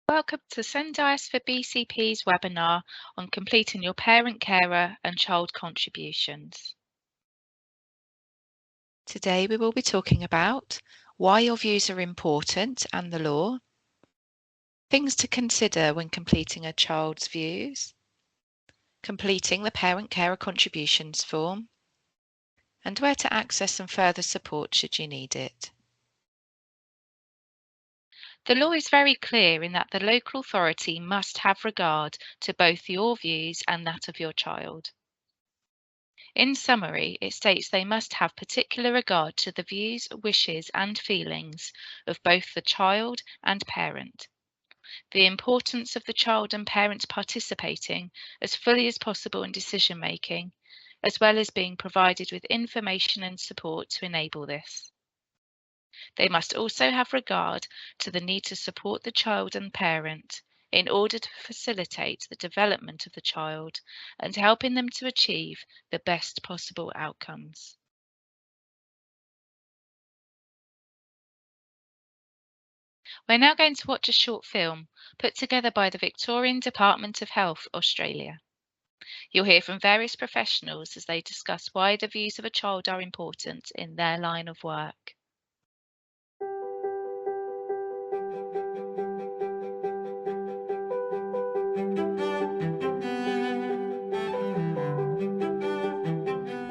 Welcome to SENDiass4BCP's webinar on completing your parent, carer and child contributions. Today we will be talking about why your views are important and the law, things to consider when completing a child's views, completing the parent carer contributions form, and where to access some further support should you need it. The law is very clear in that the local authority must have regard to both your views and that of your child. In summary, it states they must have particular regard to the views, wishes and feelings of both the child and parent, the importance of the child and parent participating as fully as possible in decision making, as well as being provided with information and support to enable this. They must also have regard to the need to support the child and parent in order to facilitate the development of the child and helping them to achieve the best possible outcomes. We're now going to watch a short film put together by the Victorian Department of Health, Australia. You'll hear from various professionals as they discuss why the views of a child are important in their line of work.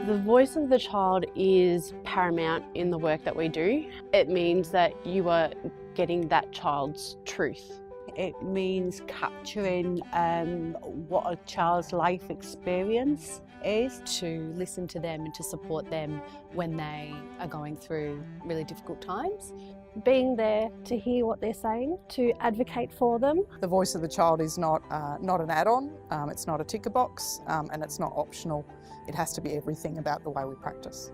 The voice of the child is paramount in the work that we do. It means that you are getting that child's truth. It means capturing what a child's life experience is. To listen to them and to support them when they are going through really difficult times. Being there to hear what they're saying, to advocate for them. The voice of the child is not an add-on, it's not a ticker box, and it's not optional. It has to be everything about the way we practice.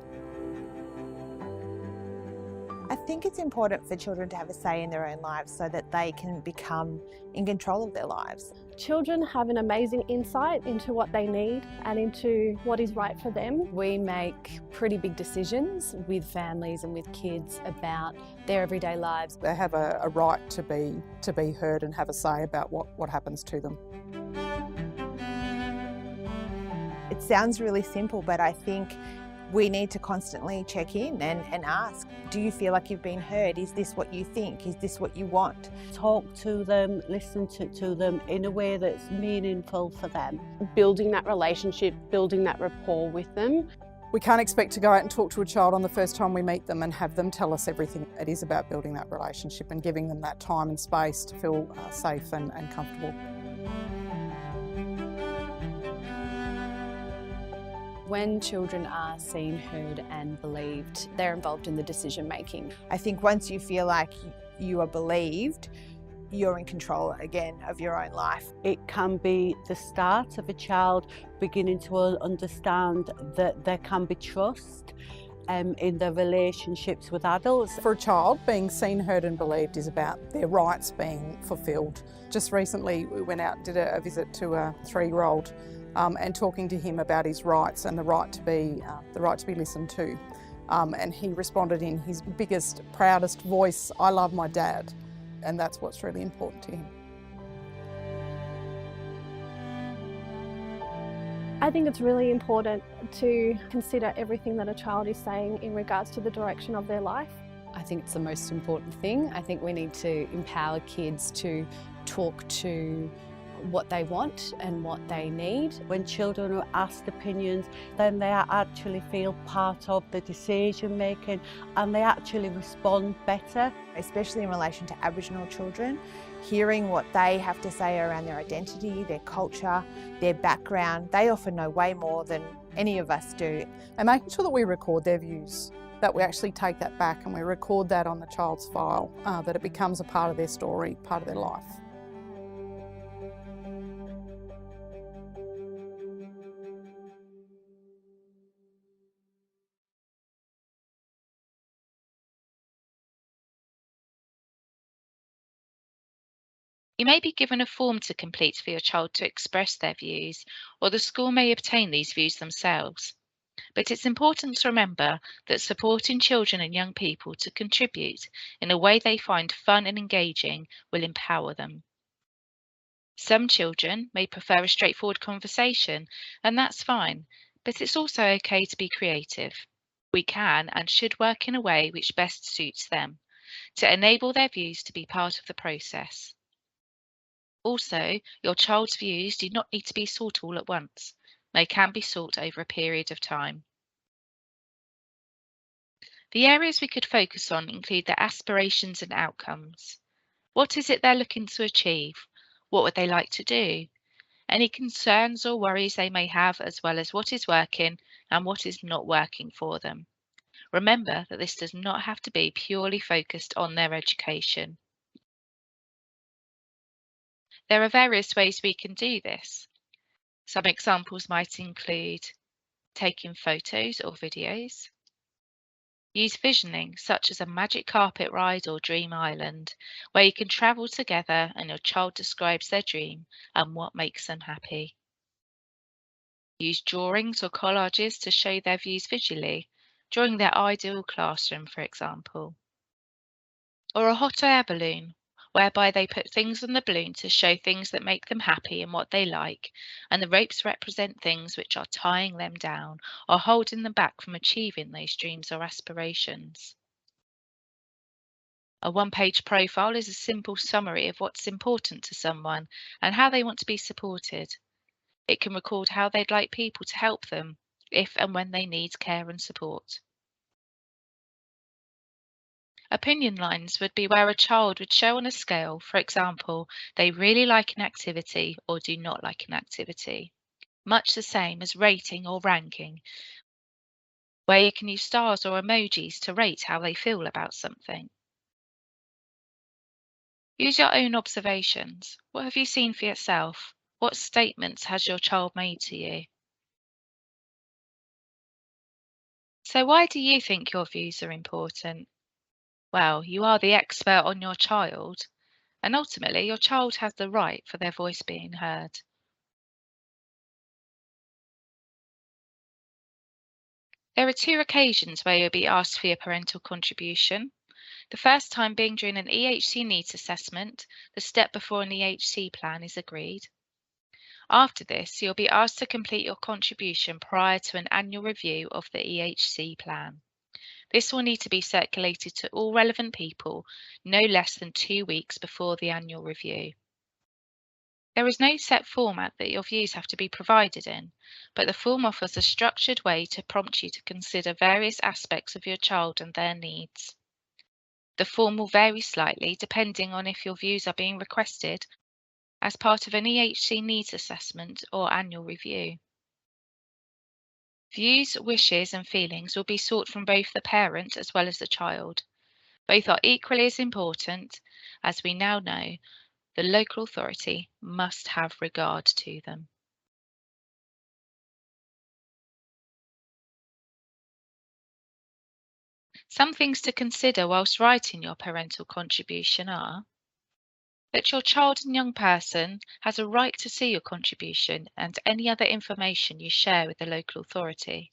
I think it's important for children to have a say in their own lives so that they can become in control of their lives. Children have an amazing insight into what they need and into what is right for them. We make pretty big decisions with families and with kids about their everyday lives. They have a right to be heard and have a say about what happens to them. It sounds really simple, but I think we need to constantly check in and ask, do you feel like you've been heard? Is this what you think? Is this what you want? Talk to them, listen to them in a way that's meaningful for them. Building that relationship, building that rapport with them. We can't expect to go out and talk to a child on the first time we meet them and have them tell us everything. It is about building that relationship and giving them that time and space to feel safe and comfortable. When children are seen, heard and believed, they're involved in the decision making. I think once you feel like you are believed, you're in control again of your own life. It can be the start of a child beginning to understand that there can be trust in their relationships with adults. For a child, being seen, heard and believed is about their rights being fulfilled. Just recently we went out and did a visit to a 3-year-old and talking to him about his rights and the right to be listened to. And he responded in his biggest, proudest voice, "I love my dad." And that's what's really important to him. I think it's really important to consider everything that a child is saying in regards to the direction of their life. I think it's the most important thing. I think we need to empower kids to talk to what they want and what they need. When children are asked opinions, then they actually feel part of the decision making and they actually respond better. Especially in relation to Aboriginal children, hearing what they have to say around their identity, their culture, their background. They often know way more than any of us do. And making sure that we record their views, that we actually take that back and we record that on the child's file, that it becomes a part of their story, part of their life. You may be given a form to complete for your child to express their views, or the school may obtain these views themselves. But it's important to remember that supporting children and young people to contribute in a way they find fun and engaging will empower them. Some children may prefer a straightforward conversation, and that's fine, but it's also okay to be creative. We can and should work in a way which best suits them, to enable their views to be part of the process. Also, your child's views do not need to be sought all at once. They can be sought over a period of time. The areas we could focus on include their aspirations and outcomes. What is it they're looking to achieve? What would they like to do? Any concerns or worries they may have, as well as what is working and what is not working for them. Remember that this does not have to be purely focused on their education. There are various ways we can do this. Some examples might include taking photos or videos. Use visioning, such as a magic carpet ride or dream island, where you can travel together and your child describes their dream and what makes them happy. Use drawings or collages to show their views visually, drawing their ideal classroom, for example. Or a hot air balloon, whereby they put things on the balloon to show things that make them happy and what they like, and the ropes represent things which are tying them down or holding them back from achieving those dreams or aspirations. A one-page profile is a simple summary of what's important to someone and how they want to be supported. It can record how they'd like people to help them if and when they need care and support. Opinion lines would be where a child would show on a scale, for example, they really like an activity or do not like an activity. Much the same as rating or ranking, where you can use stars or emojis to rate how they feel about something. Use your own observations. What have you seen for yourself? What statements has your child made to you? So why do you think your views are important? Well, you are the expert on your child, and ultimately your child has the right for their voice being heard. There are 2 occasions where you'll be asked for your parental contribution. The first time being during an EHC Needs Assessment, the step before an EHC plan is agreed. After this, you'll be asked to complete your contribution prior to an annual review of the EHC plan. This will need to be circulated to all relevant people no less than 2 weeks before the annual review. There is no set format that your views have to be provided in, but the form offers a structured way to prompt you to consider various aspects of your child and their needs. The form will vary slightly depending on if your views are being requested as part of an EHC Needs Assessment or annual review. Views, wishes and feelings will be sought from both the parent as well as the child. Both are equally as important. As we now know, the local authority must have regard to them. Some things to consider whilst writing your parental contribution are that your child and young person has a right to see your contribution and any other information you share with the local authority.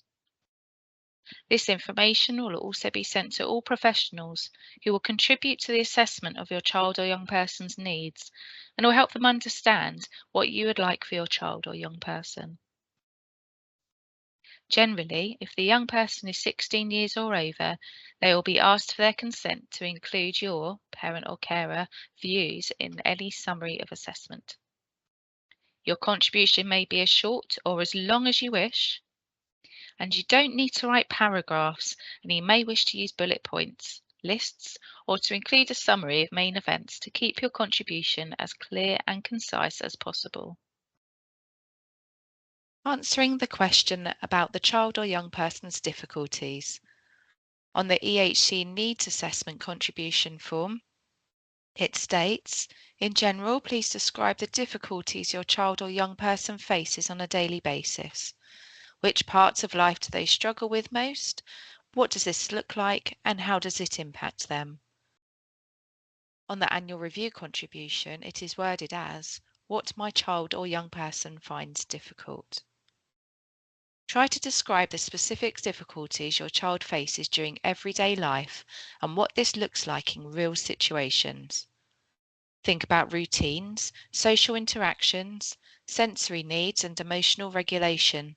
This information will also be sent to all professionals who will contribute to the assessment of your child or young person's needs and will help them understand what you would like for your child or young person. Generally, if the young person is 16 years or over, they will be asked for their consent to include your parent or carer views in any summary of assessment. Your contribution may be as short or as long as you wish, and you don't need to write paragraphs, and you may wish to use bullet points, lists, or to include a summary of main events to keep your contribution as clear and concise as possible. Answering the question about the child or young person's difficulties. On the EHC Needs Assessment contribution form, it states, in general, please describe the difficulties your child or young person faces on a daily basis. Which parts of life do they struggle with most? What does this look like and how does it impact them? On the annual review contribution, it is worded as, what my child or young person finds difficult. Try to describe the specific difficulties your child faces during everyday life and what this looks like in real situations. Think about routines, social interactions, sensory needs and emotional regulation.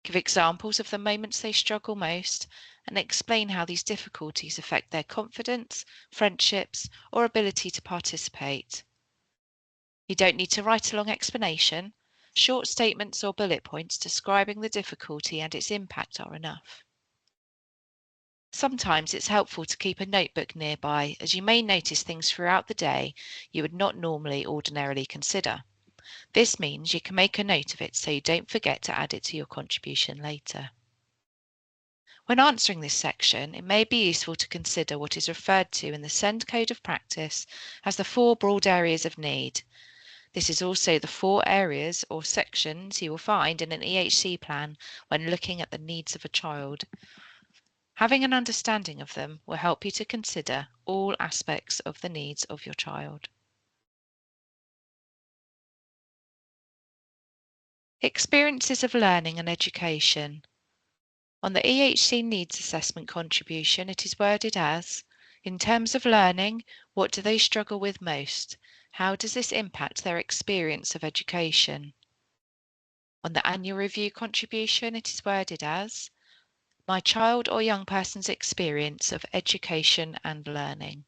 Give examples of the moments they struggle most and explain how these difficulties affect their confidence, friendships, or ability to participate. You don't need to write a long explanation. Short statements or bullet points describing the difficulty and its impact are enough. Sometimes it's helpful to keep a notebook nearby, as you may notice things throughout the day you would not normally ordinarily consider. This means you can make a note of it so you don't forget to add it to your contribution later. When answering this section, it may be useful to consider what is referred to in the SEND Code of Practice as the 4 broad areas of need. This is also the 4 areas or sections you will find in an EHC plan when looking at the needs of a child. Having an understanding of them will help you to consider all aspects of the needs of your child. Experiences of learning and education. On the EHC Needs Assessment contribution, it is worded as, in terms of learning, what do they struggle with most? How does this impact their experience of education? On the annual review contribution, it is worded as, my child or young person's experience of education and learning.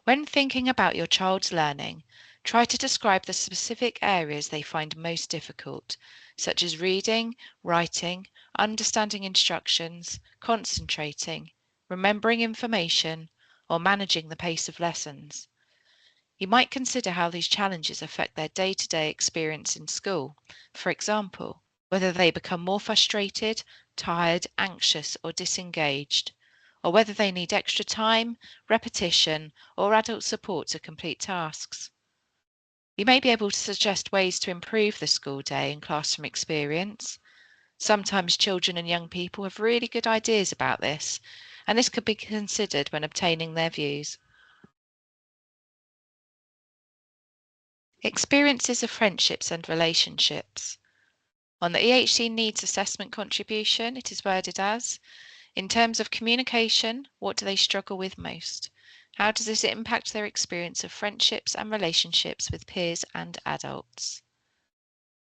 When thinking about your child's learning, try to describe the specific areas they find most difficult, such as reading, writing, understanding instructions, concentrating, remembering information, or managing the pace of lessons. You might consider how these challenges affect their day-to-day experience in school. For example, whether they become more frustrated, tired, anxious, or disengaged, or whether they need extra time, repetition, or adult support to complete tasks. You may be able to suggest ways to improve the school day and classroom experience. Sometimes children and young people have really good ideas about this, and this could be considered when obtaining their views. Experiences of friendships and relationships. On the EHC Needs Assessment contribution, it is worded as, in terms of communication, what do they struggle with most? How does this impact their experience of friendships and relationships with peers and adults?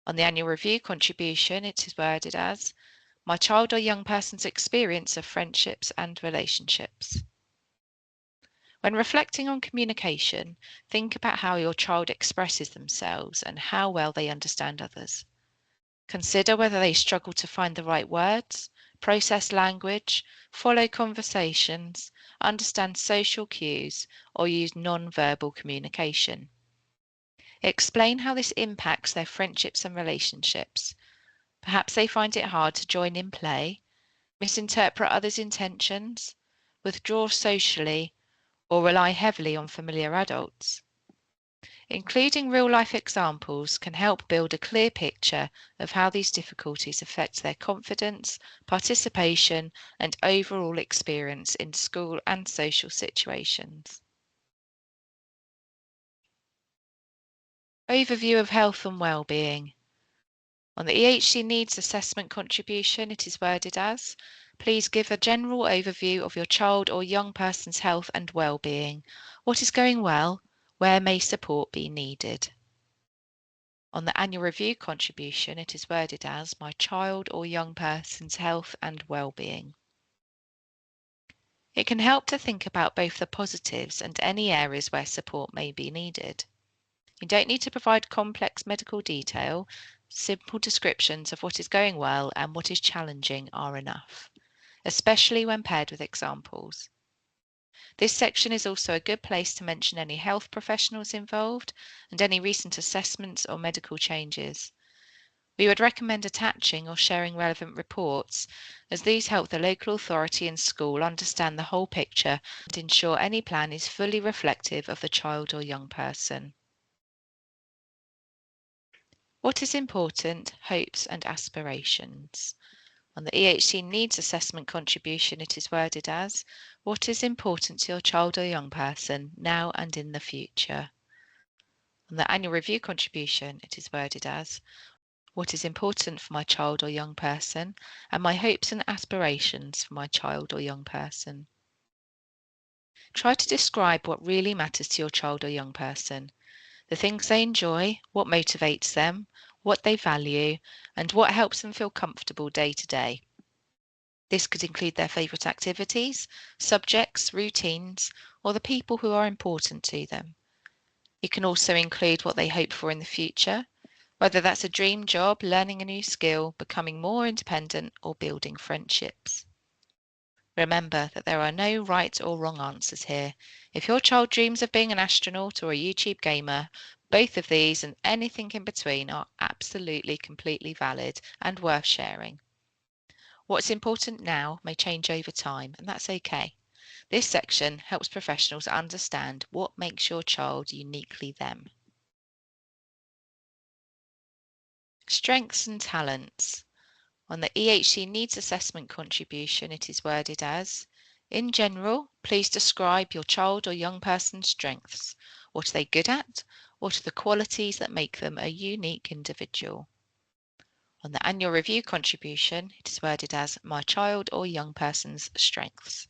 On the annual review contribution, it is worded as, my child or young person's experience of friendships and relationships. When reflecting on communication, think about how your child expresses themselves and how well they understand others. Consider whether they struggle to find the right words, process language, follow conversations, understand social cues, or use non-verbal communication. Explain how this impacts their friendships and relationships. Perhaps they find it hard to join in play, misinterpret others' intentions, withdraw socially, or rely heavily on familiar adults. Including real-life examples can help build a clear picture of how these difficulties affect their confidence, participation, and overall experience in school and social situations. Overview of health and well-being. On the EHC Needs Assessment contribution, it is worded as, please give a general overview of your child or young person's health and well-being. What is going well? Where may support be needed? On the annual review contribution, it is worded as, my child or young person's health and well-being. It can help to think about both the positives and any areas where support may be needed. You don't need to provide complex medical detail. Simple descriptions of what is going well and what is challenging are enough, especially when paired with examples. This section is also a good place to mention any health professionals involved and any recent assessments or medical changes. We would recommend attaching or sharing relevant reports, as these help the local authority and school understand the whole picture and ensure any plan is fully reflective of the child or young person. What is important? Hopes and aspirations. On the EHC Needs Assessment contribution, it is worded as, what is important to your child or young person now and in the future? On the annual review contribution, it is worded as, what is important for my child or young person and my hopes and aspirations for my child or young person? Try to describe what really matters to your child or young person, the things they enjoy, what motivates them, what they value, and what helps them feel comfortable day to day. This could include their favourite activities, subjects, routines, or the people who are important to them. You can also include what they hope for in the future, whether that's a dream job, learning a new skill, becoming more independent, or building friendships. Remember that there are no right or wrong answers here. If your child dreams of being an astronaut or a YouTube gamer, both of these and anything in between are absolutely completely valid and worth sharing. What's important now may change over time, and that's okay. This section helps professionals understand what makes your child uniquely them. Strengths and talents. On the EHC Needs Assessment contribution, it is worded as, in general, please describe your child or young person's strengths. What are they good at? What are the qualities that make them a unique individual? On the annual review contribution, it is worded as, my child or young person's strengths.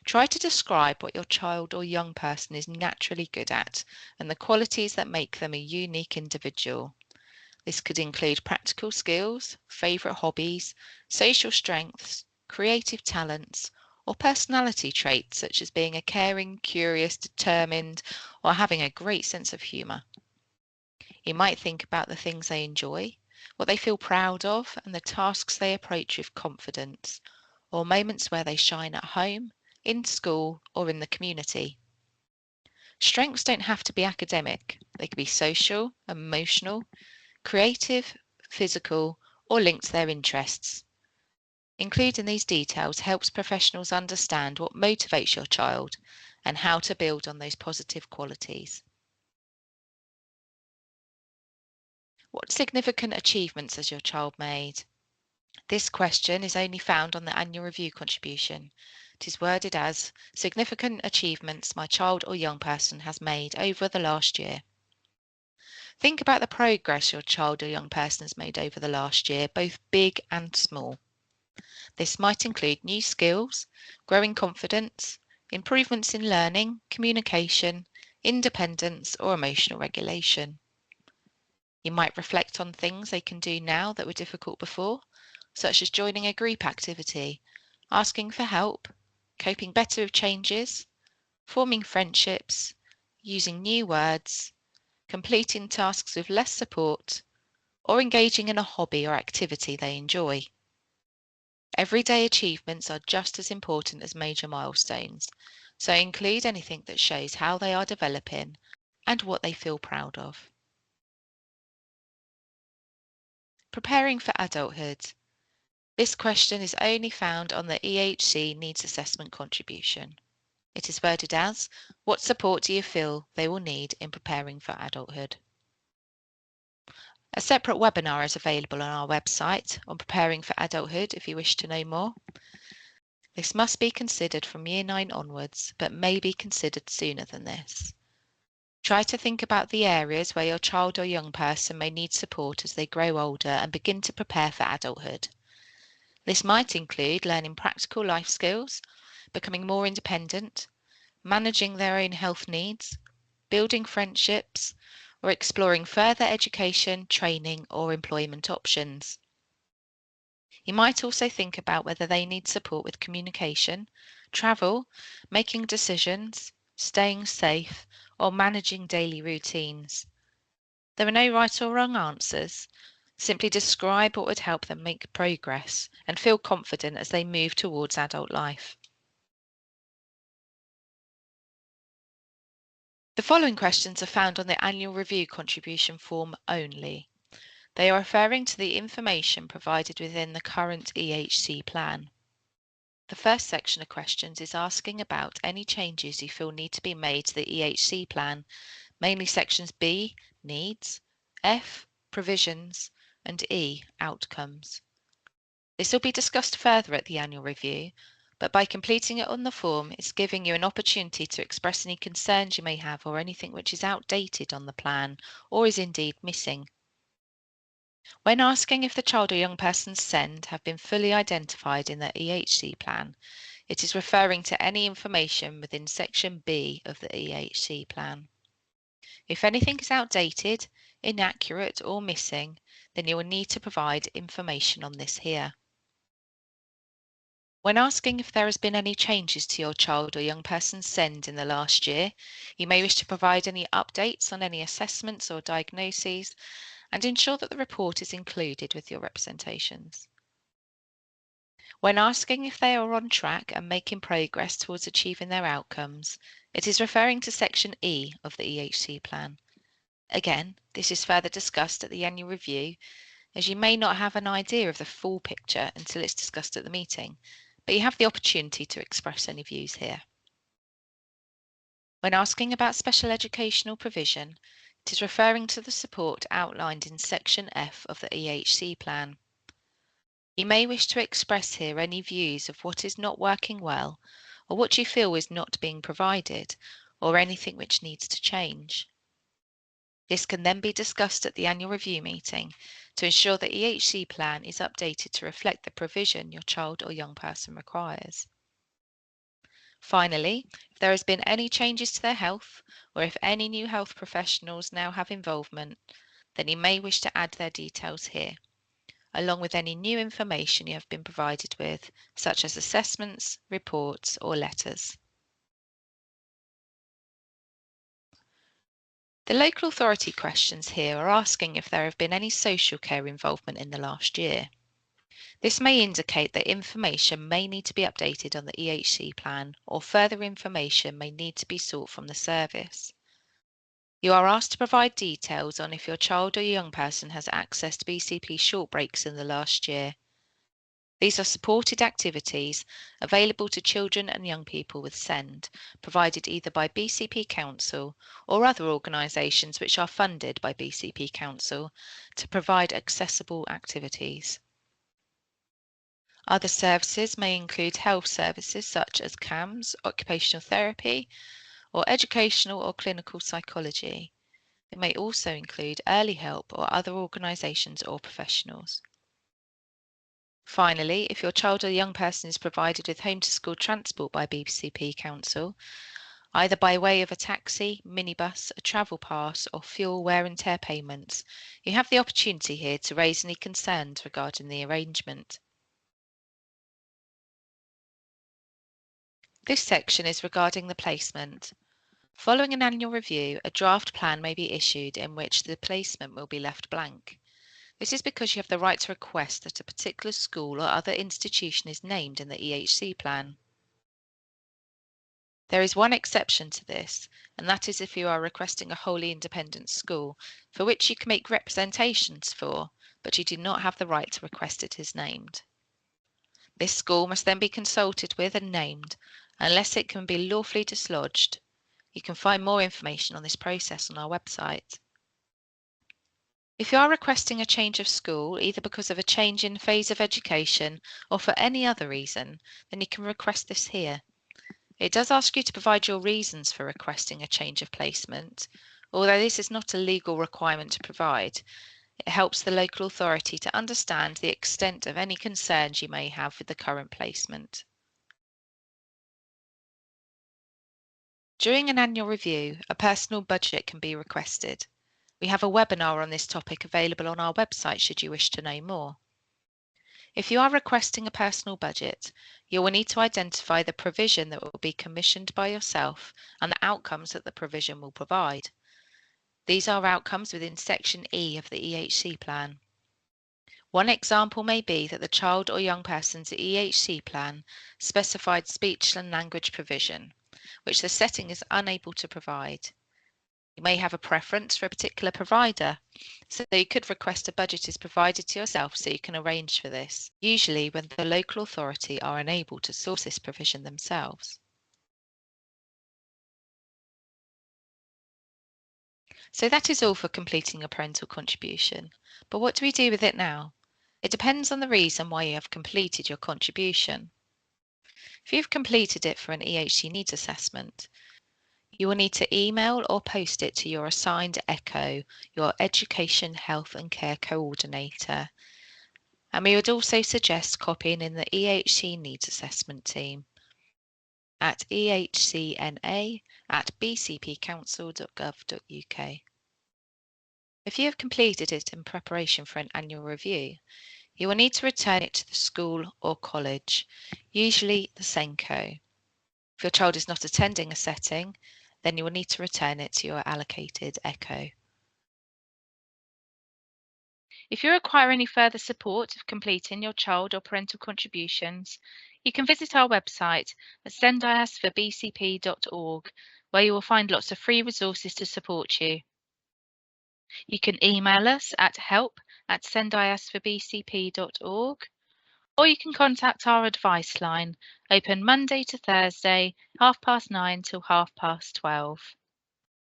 Try to describe what your child or young person is naturally good at and the qualities that make them a unique individual. This could include practical skills, favourite hobbies, social strengths, creative talents, or personality traits such as being a caring, curious, determined, or having a great sense of humour. You might think about the things they enjoy, what they feel proud of, and the tasks they approach with confidence, or moments where they shine at home, in school, or in the community. Strengths don't have to be academic. They can be social, emotional, creative, physical, or linked to their interests. Including these details helps professionals understand what motivates your child and how to build on those positive qualities. What significant achievements has your child made? This question is only found on the annual review contribution. It is worded as significant achievements my child or young person has made over the last year. Think about the progress your child or young person has made over the last year, both big and small. This might include new skills, growing confidence, improvements in learning, communication, independence, or emotional regulation. You might reflect on things they can do now that were difficult before, such as joining a group activity, asking for help, coping better with changes, forming friendships, using new words, completing tasks with less support, or engaging in a hobby or activity they enjoy. Everyday achievements are just as important as major milestones, so include anything that shows how they are developing and what they feel proud of. Preparing for adulthood. This question is only found on the EHC Needs Assessment contribution. It is worded as, what support do you feel they will need in preparing for adulthood? A separate webinar is available on our website on preparing for adulthood if you wish to know more. This must be considered from Year 9 onwards, but may be considered sooner than this. Try to think about the areas where your child or young person may need support as they grow older and begin to prepare for adulthood. This might include learning practical life skills, becoming more independent, managing their own health needs, building friendships, or exploring further education, training, or employment options. You might also think about whether they need support with communication, travel, making decisions, staying safe, or managing daily routines. There are no right or wrong answers. Simply describe what would help them make progress and feel confident as they move towards adult life. The following questions are found on the annual review contribution form only. They are referring to the information provided within the current EHC plan. The first section of questions is asking about any changes you feel need to be made to the EHC plan, mainly sections B, needs, F, provisions, and E, outcomes. This will be discussed further at the annual review, but by completing it on the form, it's giving you an opportunity to express any concerns you may have or anything which is outdated on the plan or is indeed missing. When asking if the child or young person's SEND have been fully identified in the EHC plan, It is referring to any information within Section B of the EHC plan. If anything is outdated, inaccurate or missing, then you will need to provide information on this here. When asking if there has been any changes to your child or young person's SEND in the last year, you may wish to provide any updates on any assessments or diagnoses and ensure that the report is included with your representations. When asking if they are on track and making progress towards achieving their outcomes, it is referring to Section E of the EHC plan. Again, this is further discussed at the annual review, as you may not have an idea of the full picture until it's discussed at the meeting, but you have the opportunity to express any views here. When asking about special educational provision, it is referring to the support outlined in Section F of the EHC plan. You may wish to express here any views of what is not working well, or what you feel is not being provided, or anything which needs to change. This can then be discussed at the annual review meeting to ensure the EHC plan is updated to reflect the provision your child or young person requires. Finally, if there has been any changes to their health, or if any new health professionals now have involvement, then you may wish to add their details here, along with any new information you have been provided with, such as assessments, reports, or letters. The local authority questions here are asking if there have been any social care involvement in the last year. This may indicate that information may need to be updated on the EHC plan, or further information may need to be sought from the service. You are asked to provide details on if your child or young person has accessed BCP short breaks in the last year. These are supported activities available to children and young people with SEND, provided either by BCP Council or other organisations which are funded by BCP Council to provide accessible activities. Other services may include health services such as CAMS, occupational therapy, or educational or clinical psychology. It may also include early help or other organisations or professionals. Finally, if your child or young person is provided with home-to-school transport by BCP Council, either by way of a taxi, minibus, a travel pass, or fuel wear and tear payments, you have the opportunity here to raise any concerns regarding the arrangement. This section is regarding the placement. Following an annual review, a draft plan may be issued in which the placement will be left blank. This is because you have the right to request that a particular school or other institution is named in the EHC plan. There is one exception to this, and that is if you are requesting a wholly independent school, for which you can make representations for, but you do not have the right to request it is named. This school must then be consulted with and named, unless it can be lawfully dislodged. You can find more information on this process on our website. If you are requesting a change of school, either because of a change in phase of education or for any other reason, then you can request this here. It does ask you to provide your reasons for requesting a change of placement. Although this is not a legal requirement to provide, it helps the local authority to understand the extent of any concerns you may have with the current placement. During an annual review, a personal budget can be requested. We have a webinar on this topic available on our website should you wish to know more. If you are requesting a personal budget, you will need to identify the provision that will be commissioned by yourself and the outcomes that the provision will provide. These are outcomes within Section E of the EHC plan. One example may be that the child or young person's EHC plan specified speech and language provision, which the setting is unable to provide. You may have a preference for a particular provider, so you could request a budget is provided to yourself so you can arrange for this, usually when the local authority are unable to source this provision themselves. So that is all for completing a parental contribution, but what do we do with it now? It depends on the reason why you have completed your contribution. If you've completed it for an EHC Needs Assessment, you will need to email or post it to your assigned ECHO, your Education, Health and Care Coordinator. And we would also suggest copying in the EHC Needs Assessment team. at ehcna@bcpcouncil.gov.uk. If you have completed it in preparation for an annual review, you will need to return it to the school or college, usually the SENCO. If your child is not attending a setting, then you will need to return it to your allocated ECHO. If you require any further support of completing your child or parental contributions, you can visit our website at SENDiass4BCP.org, where you will find lots of free resources to support you. You can email us at help@SENDiass4BCP.org, or you can contact our advice line, open Monday to Thursday, 9:30 till 12:30.